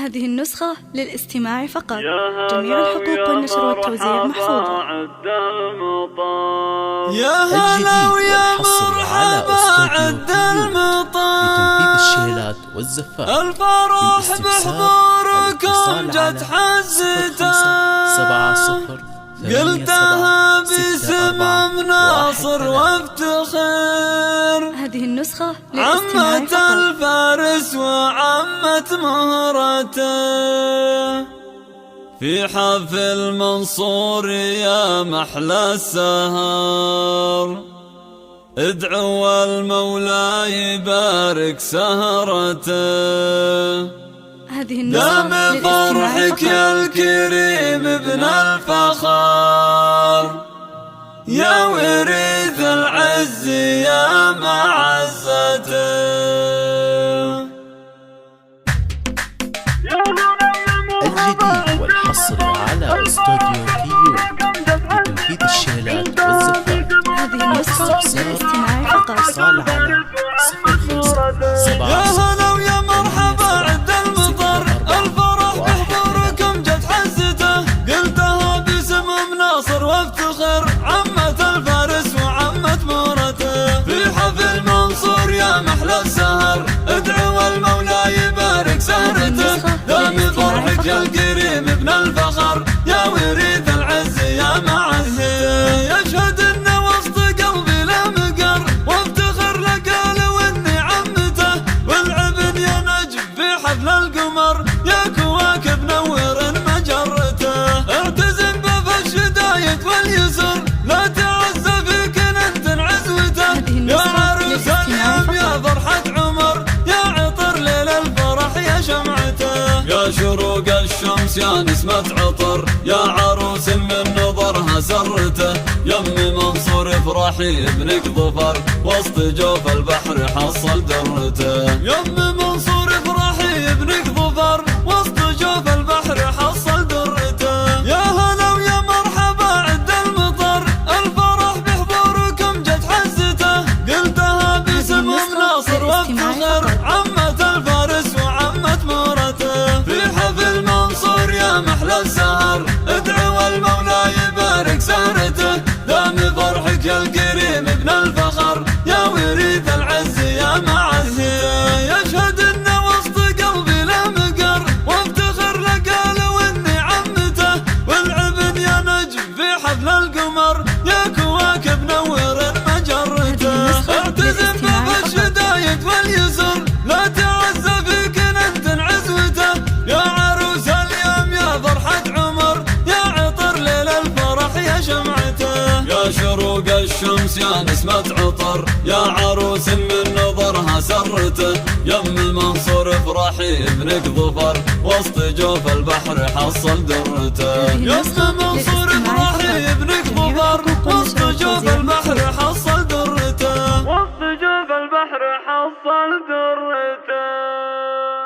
هذه النسخة للاستماع فقط. جميع الحقوق والنشر والتوزيع محفوظة. يا هلا ويا مرحبا عد المطار لتنفيذ الشيلات والزفات. الفرح بحضوركم جت حزته، قلتها باسم ناصر وافتخر. هذه النسخة للاستماع عمة فقط. الفارس وعمة مهرته في حفل منصور يا محلى السهر، ادعوا المولى يبارك سهرته. هذه النسخة دام للاستماع فرحك فقط. يا الكريم ابن الفخار، يا وريث العز يا معزته. الجديد والحصري على استوديو كيو لتنفيذ الشيلات والزفات. هذه النسخة للاستماع فقط. اتصال على 05 يا هلا ويا مرحبا عد المطر، الفرح بحضوركم جت حزته، قلتها باسم ناصر وافتخر. عمة الفارس وعمة مهرته في حفل منصور يا محلى السهر، ادعوا المولى يبارك سهرته. دام فرحك يا الكريم ابن الفخر، يا وريث العز يا معزته. يشهد ان وسط قلبي له مقر، وافتخر لك لو اني عمته، والعبن يا نجم في حفل القمر، يا كواكب نور مجرته. اعتزم بف الشدايد واليسر، لا تعزى فيك انت عزوته. يا عروس اليوم يا فرحة عمر، يا عطر ليل الفرح يا شمعته. يا شروق الشمس يا نسمة عطر، يا عروس من نظرها سرته. يم منصور افرحي ابنك ظفر، وسط جوف البحر حصل درته. يم منصور افرحي ابنك ظفر، وسط جوف البحر حصل درته. يا هلا ويا مرحبا عد المطر، الفرح بحضوركم جت حزته، قلتها باسم ناصر وافتخر. عمة الفارس وعمة مهرته في حفل منصور يا محلى السهر، ادعوا المولى يبارك سهرته. دام فرحك يا الكريم ابن الفخر، يا وريث العز يا معزته. يشهد ان وسط قلبي له مقر، وافتخر لك لو اني عمته، والعبن يا نجم في حفل القمر، يا كواكب نور مجرته. اعتزم بف الشدايد واليسر، لا تعزى فيك انت عزوته. يا عروس اليوم يا فرحة عمر، يا عطر ليل الفرح يا شمعته. يا شروق الشمس يا نسمة عطر، يا عروس من نظرها سرته. يم المنصور افرحي ابنك ظفر، وسط جوف البحر حصل درته. يم منصور افرحي ابنك ظفر، وسط جوف البحر حصل درته. وسط جوف البحر حصل درته.